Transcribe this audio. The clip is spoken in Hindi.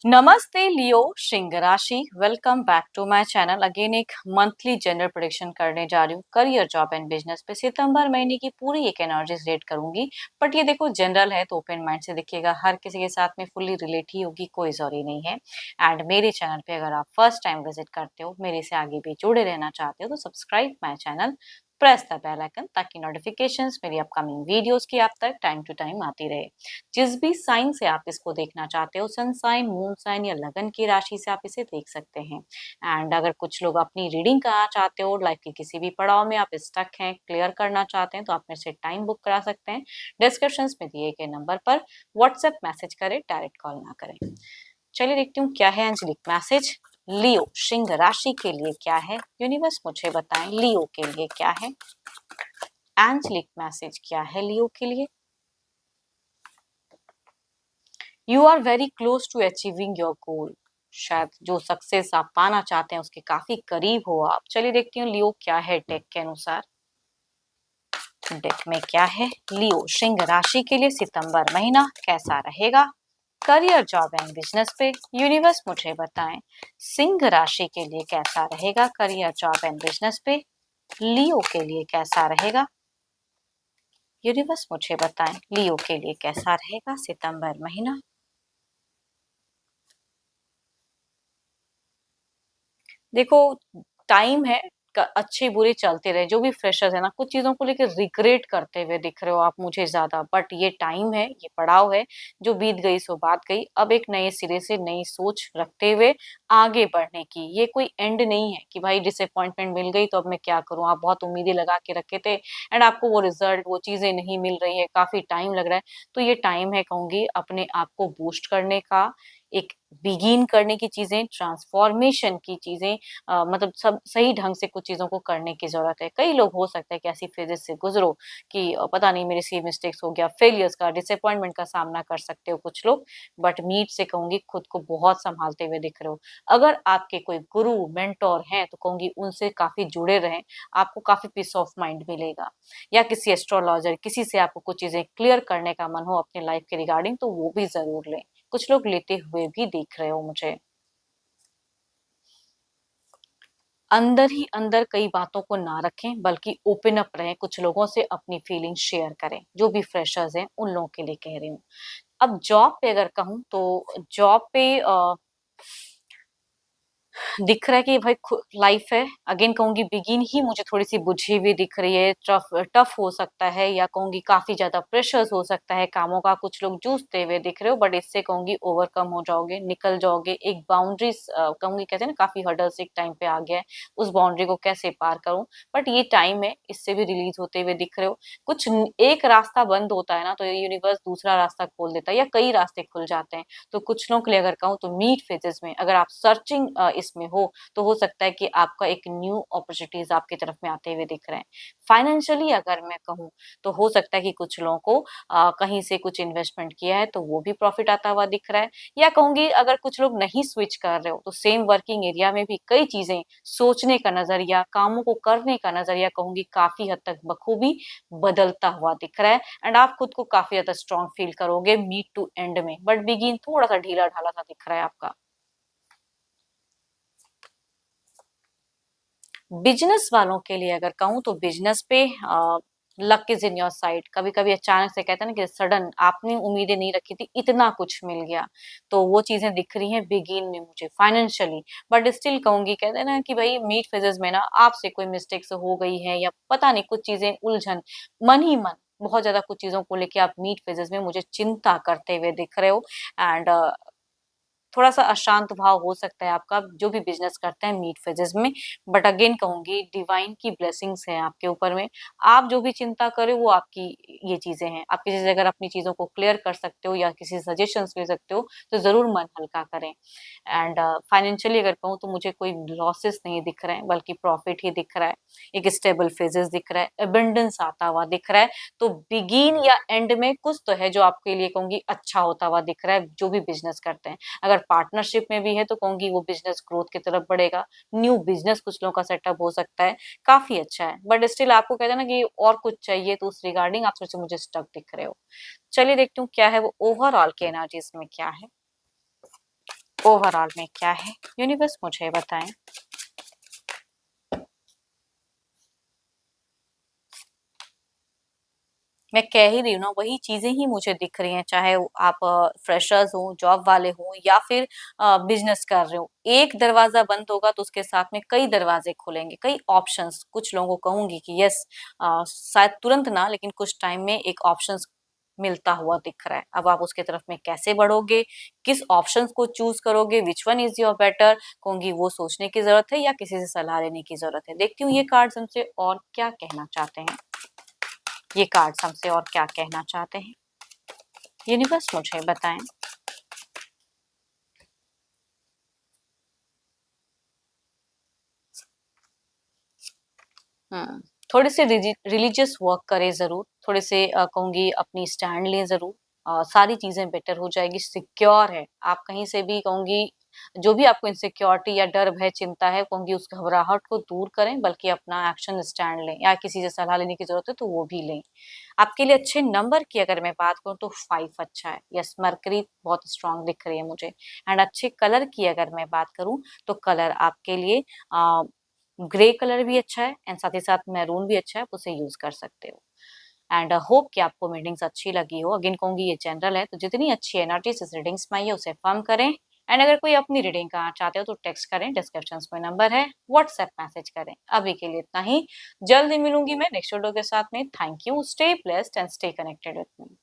नमस्ते लियो सिंह राशि। Welcome back to my channel. Again एक मंथली जनरल प्रेडिक्शन करने जा रही हूँ करियर, जॉब एंड बिजनेस पे। सितंबर महीने की पूरी एक एनर्जीज रेट करूंगी, बट ये देखो जनरल है तो ओपन माइंड से देखिएगा। हर किसी के साथ में फुल्ली रिलेट ही होगी, कोई जरूरी नहीं है। एंड मेरे चैनल पे अगर आप फर्स्ट टाइम विजिट करते हो, मेरे से आगे भी जुड़े रहना चाहते हो, तो subscribe my channel, press the bell icon, ताकि नोटिफिकेशंस मेरी अपकमिंग वीडियोस की आप तक टाइम टू टाइम आती रहे। जिस भी साइन से आप इसको देखना चाहते हो, सन साइन, मून साइन या लगन की राशि से आप इसे देख सकते हैं। एंड अगर कुछ लोग अपनी रीडिंग कराना चाहते हो, लाइफ के किसी भी पड़ाव में आप स्टक हैं, क्लियर करना चाहते हैं, तो आप मेरे से टाइम बुक करा सकते हैं। डिस्क्रिप्शन में दिए गए नंबर पर व्हाट्सएप मैसेज करें, डायरेक्ट कॉल ना करें। चलिए देखती हूँ क्या है अंजलिक मैसेज लियो सिंह राशि के लिए। क्या है यूनिवर्स, मुझे बताएं लियो के लिए क्या है। एंजलिक मैसेज क्या है लियो के लिए। You are very close to achieving your goal. शायद जो सक्सेस आप पाना चाहते हैं उसके काफी करीब हो आप। चलिए देखती हूँ लियो क्या है डेक के अनुसार। डेक में क्या है लियो सिंह राशि के लिए सितंबर महीना कैसा रहेगा। करियर, जॉब एंड बिजनेस पे यूनिवर्स मुझे बताएं सिंह राशि के लिए कैसा रहेगा। करियर, जॉब एंड बिजनेस पे लियो के लिए कैसा रहेगा। यूनिवर्स मुझे बताएं लियो के लिए कैसा रहेगा सितंबर महीना। देखो टाइम है, अच्छे बुरे चलते रहे। जो भी फ्रेशर्स है ना, कुछ चीजों को लेकर रिग्रेट करते हुए दिख रहे हो आप मुझे ज्यादा, बट ये टाइम है, ये पड़ाव है। जो बीत गई सो बात गई। अब एक नए सिरे से नई सोच रखते हुए आगे बढ़ने की। ये कोई एंड नहीं है कि भाई डिसअपॉइंटमेंट मिल गई तो अब मैं क्या करूं। आप बहुत उम्मीदें लगा के रखे थे एंड आपको वो रिजल्ट, वो चीजें नहीं मिल रही है, काफी टाइम लग रहा है। तो ये टाइम है, कहूंगी, अपने आप को बूस्ट करने का, एक बिगिन करने की चीजें, ट्रांसफॉर्मेशन की चीजें, मतलब सब सही ढंग से कुछ चीजों को करने की जरूरत है। कई लोग हो सकता है कि ऐसी फेजेस से गुजरो कि पता नहीं मेरे से ये मिस्टेक्स हो गया, फेलियर्स का, डिसअपॉइंटमेंट का सामना कर सकते हो कुछ लोग। बट मीट से कहूंगी खुद को बहुत संभालते हुए दिख रहे हो। अगर आपके कोई गुरु मेंटोर हैं तो कहूंगी उनसे काफी जुड़े रहें। आपको काफी पीस ऑफ माइंड मिलेगा। या किसी एस्ट्रोलॉजर, किसी से आपको कुछ चीजें क्लियर करने का मन हो अपने लाइफ के रिगार्डिंग, तो वो भी जरूर लें। कुछ लोग लेते हुए भी दिख रहे हो मुझे। अंदर ही अंदर कई बातों को ना रखें, बल्कि ओपन अप रहें, कुछ लोगों से अपनी फीलिंग शेयर करें। जो भी फ्रेशर्स हैं उन लोगों के लिए कह रही हूँ। अब जॉब पे अगर कहूँ तो जॉब पे दिख रहा है कि भाई लाइफ है, अगेन कहूंगी बिगिन ही मुझे थोड़ी सी बुझी हुई दिख रही है। टफ टफ हो सकता है, या कहूंगी काफी ज्यादा प्रेशर्स हो सकता है कामों का। कुछ लोग जूझते हुए दिख रहे हो, बट इससे कहूंगी ओवरकम हो जाओगे, निकल जाओगे। एक बाउंड्रीज कहूंगी, कहते हैं ना काफी हर्डल्स एक टाइम पे आ गया है, उस बाउंड्री को कैसे पार करूं। बट ये टाइम है, इससे भी रिलीज होते हुए दिख रहे हो। एक रास्ता बंद होता है ना, तो ये यूनिवर्स दूसरा रास्ता खोल देता है, या कई रास्ते खुल जाते हैं। तो कुछ लोगों के लिए अगर कहूँ तो मीट फेजेस में अगर आप सर्चिंग इसमें तो हो सकता है कि आपका एक न्यू अपॉर्चुनिटीज आपकी तरफ में आते हुए दिख रहे हैं। फाइनेंशियली अगर मैं कहूँ तो हो सकता है कि कुछ लोगों को कहीं से कुछ इन्वेस्टमेंट किया है तो वो भी प्रॉफिट आता हुआ दिख रहा है। या कहूंगी अगर कुछ लोग नहीं स्विच कर रहे हो तो सेम वर्किंग एरिया में भी कई चीजें, सोचने का नजरिया, कामों को करने का नजरिया, कहूंगी काफी हद तक बखूबी बदलता हुआ दिख रहा है। एंड आप खुद को काफी ज्यादा स्ट्रॉन्ग फील करोगे मीट टू एंड में। बट बिगिन थोड़ा सा ढीला ढाला सा दिख रहा है आपका। बिजनेस वालों के लिए अगर कहूँ तो बिजनेस पे luck is in your side. कभी कभी अचानक से कहते हैं ना कि सडन आपने उम्मीदें नहीं रखी थी, इतना कुछ मिल गया। तो वो चीजें दिख रही हैं बिगिन में मुझे फाइनेंशियली। बट स्टिल कहूंगी, कहते हैं ना कि भाई मीट फेजेस में ना आपसे कोई मिस्टेक्स हो गई है, या पता नहीं कुछ चीजें उलझन, मन ही मन बहुत ज्यादा कुछ चीजों को लेके आप मीट फेजेस में मुझे चिंता करते हुए दिख रहे हो। एंड थोड़ा सा अशांत भाव हो सकता है आपका, जो भी बिजनेस करते हैं मीट फेजेस में। बट अगेन कहूंगी डिवाइन की ब्लेसिंग्स है आपके ऊपर में। आप जो भी चिंता करें वो आपकी ये चीजें हैं। आप किसी से अगर अपनी चीजों को क्लियर कर सकते हो या किसी सजेशंस ले सकते हो तो जरूर मन हल्का करें। एंड फाइनेंशियली अगर कहूँ तो मुझे कोई लॉसेस नहीं दिख रहे हैं, बल्कि प्रॉफिट ही दिख रहा है। एक स्टेबल फेजेस दिख रहा है, एबंडेंस आता हुआ दिख रहा है। तो बिगिन या एंड में कुछ तो है जो आपके लिए कहूंगी अच्छा होता हुआ दिख रहा है, जो भी बिजनेस करते हैं। अगर पार्टनरशिप में भी है तो कहूंगी वो बिजनेस ग्रोथ की तरफ बढ़ेगा। न्यू बिजनेस कुछ लोगों का सेटअप हो सकता है, काफी अच्छा है। बट स्टिल आपको कहते हैं ना कि और कुछ चाहिए, तो उस रिगार्डिंग आप थोड़े से मुझे स्टक दिख रहे हो। चलिए देखती हूँ क्या है वो ओवरऑल के एनर्जीज में क्या है। ओवरऑल में क्या है? यूनिवर्स मुझे बताएं। मैं कह ही रही हूँ ना, वही चीजें ही मुझे दिख रही हैं, चाहे आप फ्रेशर्स हो, जॉब वाले हो, या फिर बिजनेस कर रहे हो। एक दरवाजा बंद होगा तो उसके साथ में कई दरवाजे खुलेंगे, कई ऑप्शंस। कुछ लोगों को कहूंगी कि यस, शायद तुरंत ना, लेकिन कुछ टाइम में एक ऑप्शंस मिलता हुआ दिख रहा है। अब आप उसके तरफ में कैसे बढ़ोगे, किस ऑप्शंस को चूज करोगे, which one is your better, कहूंगी वो सोचने की जरूरत है या किसी से सलाह लेने की जरूरत है। देखती हूँ ये कार्ड्स हमसे और क्या कहना चाहते हैं। ये कार्ड्स हमसे और क्या कहना चाहते हैं, यूनिवर्स मुझे बताएं। हम्म थोड़े से रिलीजियस वर्क करें जरूर, थोड़े से कहूंगी अपनी स्टैंड लें जरूर। सारी चीजें बेटर हो जाएगी, सिक्योर है आप कहीं से भी, कहूंगी जो भी आपको इनसिक्योरिटी या डर भय चिंता है, कहूंगी उस घबराहट को दूर करें, बल्कि अपना एक्शन स्टैंड लें, या किसी से सलाह लेने की जरूरत है तो वो भी लें। आपके लिए अच्छे नंबर की अगर मैं बात करूँ तो 5 अच्छा है। यस, मरकरी बहुत स्ट्रांग दिख रही है मुझे। एंड अच्छे कलर की अगर मैं बात करूँ तो कलर आपके लिए ग्रे कलर भी अच्छा है, एंड साथ ही साथ मैरून भी अच्छा है, आप उसे यूज कर सकते हो। एंड होप कि आपको रीडिंग्स अच्छी लगी हो। अगेन कहूंगी ये जनरल है, तो जितनी अच्छी एनर्जी इस रीडिंग्स में आई है उसे फर्म करें। एंड अगर कोई अपनी रीडिंग कराना चाहते हो तो टेक्स्ट करें, डिस्क्रिप्शन में नंबर है, व्हाट्सएप मैसेज करें। अभी के लिए इतना ही, जल्द ही मिलूंगी मैं नेक्स्ट वीडियो के साथ में। Thank you, stay blessed and stay connected with me.